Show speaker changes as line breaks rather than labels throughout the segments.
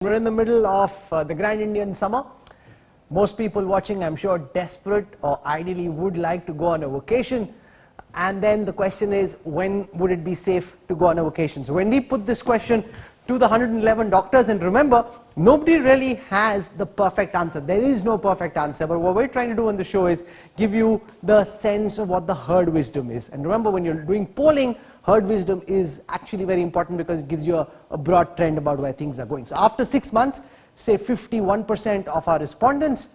We're in the middle of the grand Indian summer. Most people watching, I'm sure, desperate or ideally would like to go on a vacation. And then the question is, when would it be safe to go on a vacation? So when we put this question to the 111 doctors, and remember, nobody really has the perfect answer. There is no perfect answer. But what we're trying to do on the show is give you the sense of what the herd wisdom is. And remember, when you're doing polling, herd wisdom is actually very important because it gives you a broad trend about where things are going. So after 6 months, say 51% of our respondents,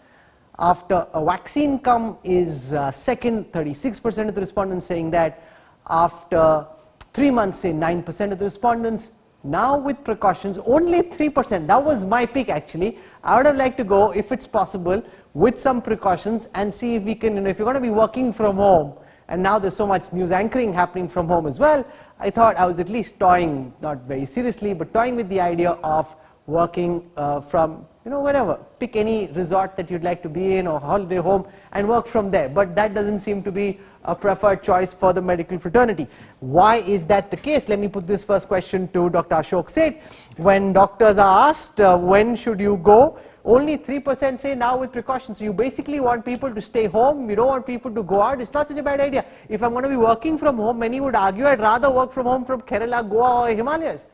after a vaccine come is second, 36% of the respondents saying that. After 3 months, say 9% of the respondents. Now with precautions, only 3%. That was my pick actually. I would have liked to go, if it's possible, with some precautions and see if we can, if you're going to be working from home, and now there's so much news anchoring happening from home as well, I thought I was at least toying, not very seriously, but toying with the idea of working from, wherever. Pick any resort that you'd like to be in or holiday home and work from there. But that doesn't seem to be a preferred choice for the medical fraternity. Why is that the case? Let me put this first question to Dr. ASHOK Seth. When doctors are asked, when should you go? Only 3% say now with precautions. So you basically want people to stay home. You don't want people to go out. It's not such a bad idea. If I'm going to be working from home, many would argue I'd rather work from home from Kerala, Goa or Himalayas.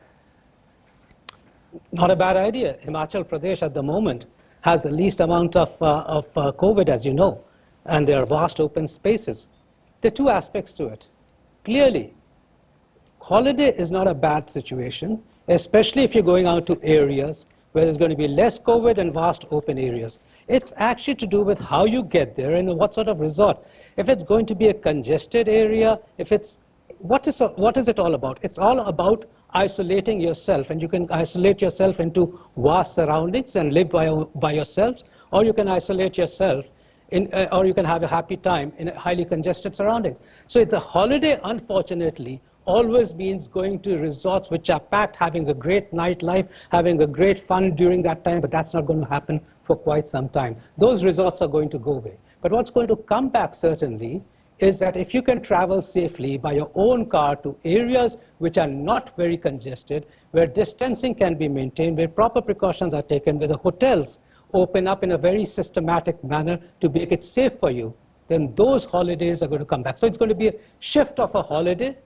Not a bad idea. Himachal Pradesh at the moment has the least amount of COVID, as you know, and there are vast open spaces. There are two aspects to it. Clearly, holiday is not a bad situation, especially if you're going out to areas where there's going to be less COVID and vast open areas. It's actually to do with how you get there and what sort of resort. If it's going to be a congested area, what is it all about? It's all about isolating yourself, and you can isolate yourself into vast surroundings and live by yourselves, or you can isolate yourself or you can have a happy time in a highly congested surrounding. So the holiday, unfortunately, always means going to resorts which are packed, having a great nightlife, having a great fun during that time, but that's not going to happen for quite some time. Those resorts are going to go away. But what's going to come back certainly is that if you can travel safely by your own car to areas which are not very congested, where distancing can be maintained, where proper precautions are taken, where the hotels open up in a very systematic manner to make it safe for you, then those holidays are going to come back. So it's going to be a shift of a holiday,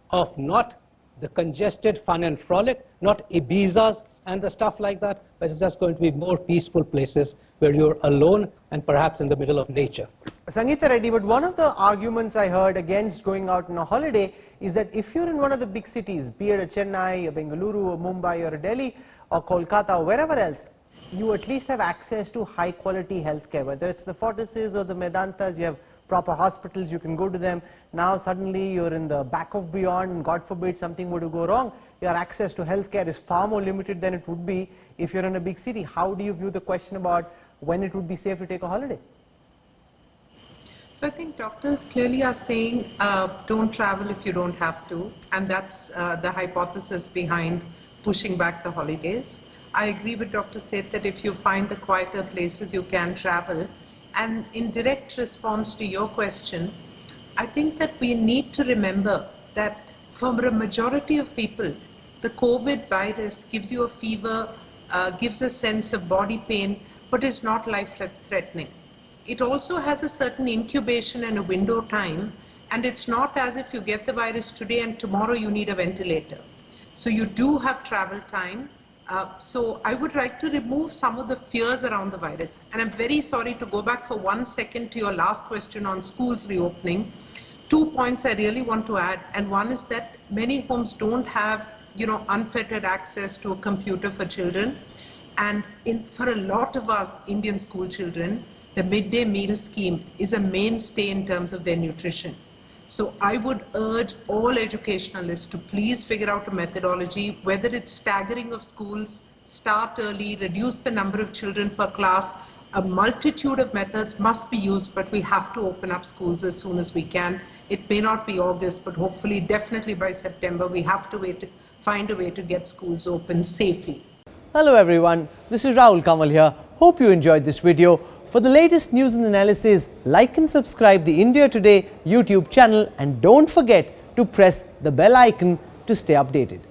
of not the congested fun and frolic, not Ibizas and the stuff like that, but it's just going to be more peaceful places where you're alone and perhaps in the middle of nature.
SANGITA Reddy, but one of the arguments I heard against going out on a holiday is that if you're in one of the big cities, be it a Chennai, a Bengaluru, a Mumbai, or a Delhi, or Kolkata, or wherever else, you at least have access to high quality healthcare, whether it's the FORTISes or the Medantas. You have proper hospitals, you can go to them. Now suddenly you're in the back of beyond, and God forbid something were to go wrong, your access to healthcare is far more limited than it would be if you're in a big city. How do you view the question about when it would be safe to take a holiday?
So I think doctors clearly are saying don't travel if you don't have to, and that's the hypothesis behind pushing back the holidays. I agree with Dr. Seth that if you find the quieter places, you can travel. And in direct response to your question, I think that we need to remember that for a majority of people, the COVID virus gives you a fever, gives a sense of body pain, but is not life-threatening. It also has a certain incubation and a window time, and it's not as if you get the virus today and tomorrow you need a ventilator. So you do have travel time. So I would like to remove some of the fears around the virus. And I'm very sorry to go back for 1 second to your last question on schools reopening. 2 points I really want to add, and one is that many homes don't have, unfettered access to a computer for children. And for a lot of our Indian school children, the midday meal scheme is a mainstay in terms of their nutrition. So I would urge all educationalists to please figure out a methodology, whether it's staggering of schools, start early, reduce the number of children per class. A multitude of methods must be used, but we have to open up schools as soon as we can. It may not be August, but hopefully, definitely by September, we have to find a way to get schools open safely.
Hello everyone, this is Rahul Kanwal here. Hope you enjoyed this video. For the latest news and analysis, like and subscribe the India Today YouTube channel, and don't forget to press the bell icon to stay updated.